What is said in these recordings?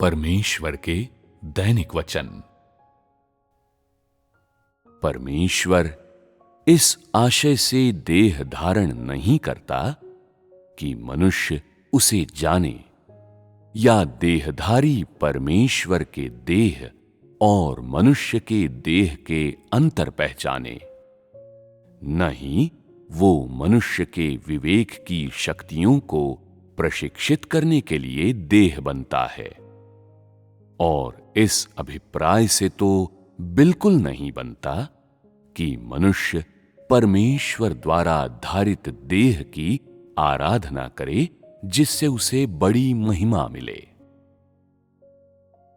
परमेश्वर के दैनिक वचन। परमेश्वर इस आशय से देह धारण नहीं करता कि मनुष्य उसे जाने या देहधारी परमेश्वर के देह और मनुष्य के देह के अंतर पहचाने। नहीं, वो मनुष्य के विवेक की शक्तियों को प्रशिक्षित करने के लिए देह बनता है, और इस अभिप्राय से तो बिल्कुल नहीं बनता कि मनुष्य परमेश्वर द्वारा धारित देह की आराधना करे जिससे उसे बड़ी महिमा मिले।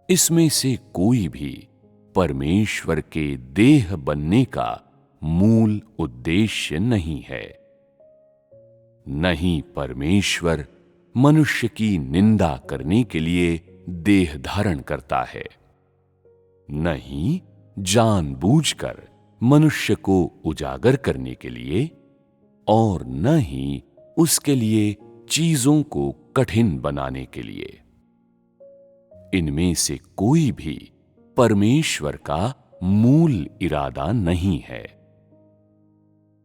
इसमें से कोई भी परमेश्वर के देह बनने का मूल उद्देश्य नहीं है। नहीं परमेश्वर मनुष्य की निंदा करने के लिए देह धारण करता है, नहीं जानबूझकर मनुष्य को उजागर करने के लिए, और न ही उसके लिए चीजों को कठिन बनाने के लिए। इनमें से कोई भी परमेश्वर का मूल इरादा नहीं है।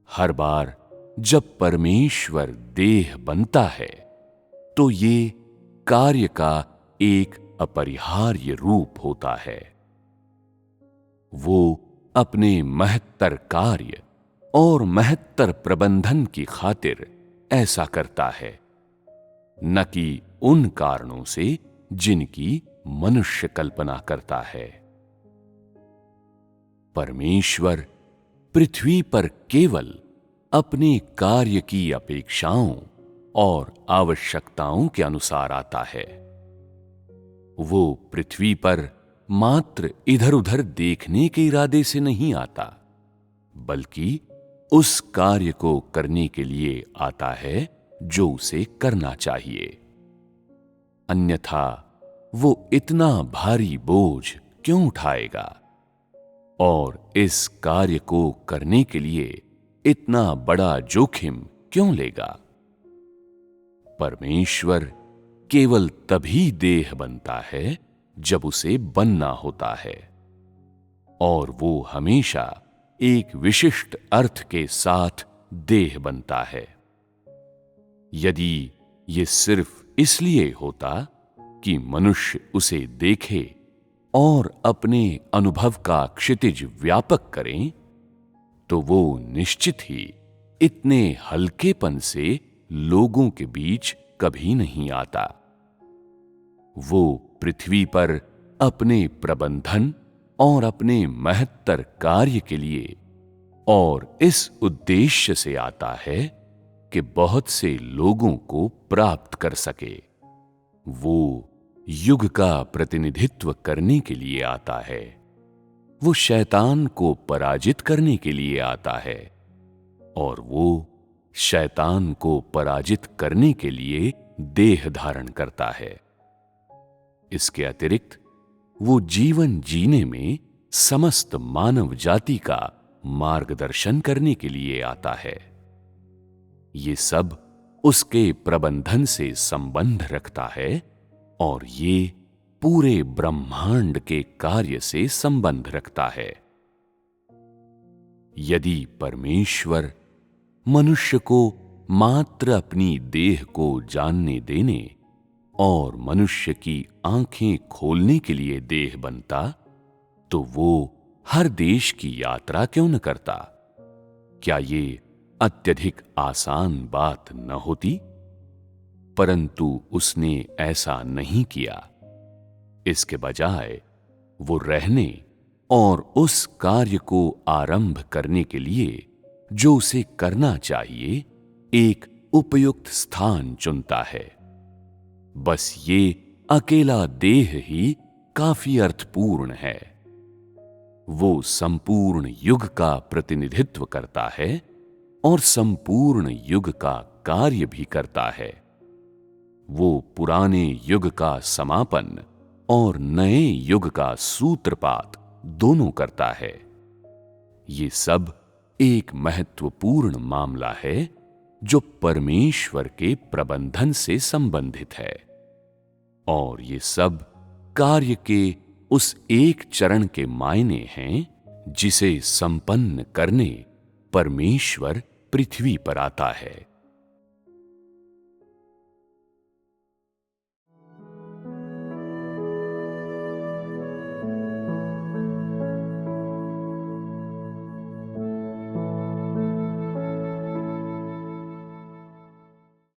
हर बार जब परमेश्वर देह बनता है तो ये कार्य का एक अपरिहार्य रूप होता है। वो अपने महत्तर कार्य और महत्तर प्रबंधन की खातिर ऐसा करता है, न कि उन कारणों से जिनकी मनुष्य कल्पना करता है। परमेश्वर पृथ्वी पर केवल अपने कार्य की अपेक्षाओं और आवश्यकताओं के अनुसार आता है। वो पृथ्वी पर मात्र इधर उधर देखने के इरादे से नहीं आता, बल्कि उस कार्य को करने के लिए आता है जो उसे करना चाहिए। अन्यथा वो इतना भारी बोझ क्यों उठाएगा और इस कार्य को करने के लिए इतना बड़ा जोखिम क्यों लेगा? परमेश्वर केवल तभी देह बनता है जब उसे बनना होता है, और वो हमेशा एक विशिष्ट अर्थ के साथ देह बनता है। यदि ये सिर्फ इसलिए होता कि मनुष्य उसे देखे और अपने अनुभव का क्षितिज व्यापक करें, तो वो निश्चित ही इतने हल्केपन से लोगों के बीच कभी नहीं आता। वो पृथ्वी पर अपने प्रबंधन और अपने महत्तर कार्य के लिए और इस उद्देश्य से आता है कि बहुत से लोगों को प्राप्त कर सके। वो युग का प्रतिनिधित्व करने के लिए आता है। वो शैतान को पराजित करने के लिए आता है, और वो शैतान को पराजित करने के लिए देह धारण करता है। इसके अतिरिक्त वो जीवन जीने में समस्त मानव जाति का मार्गदर्शन करने के लिए आता है। ये सब उसके प्रबंधन से संबंध रखता है, और ये पूरे ब्रह्मांड के कार्य से संबंध रखता है। यदि परमेश्वर मनुष्य को मात्र अपनी देह को जानने देने और मनुष्य की आंखें खोलने के लिए देह बनता, तो वो हर देश की यात्रा क्यों न करता? क्या ये अत्यधिक आसान बात न होती? परंतु उसने ऐसा नहीं किया। इसके बजाय वो रहने और उस कार्य को आरंभ करने के लिए जो उसे करना चाहिए एक उपयुक्त स्थान चुनता है। बस ये अकेला देह ही काफी अर्थपूर्ण है। वो संपूर्ण युग का प्रतिनिधित्व करता है और संपूर्ण युग का कार्य भी करता है। वो पुराने युग का समापन और नए युग का सूत्रपात दोनों करता है। ये सब एक महत्वपूर्ण मामला है जो परमेश्वर के प्रबंधन से संबंधित है, और ये सब कार्य के उस एक चरण के मायने हैं जिसे संपन्न करने परमेश्वर पृथ्वी पर आता है।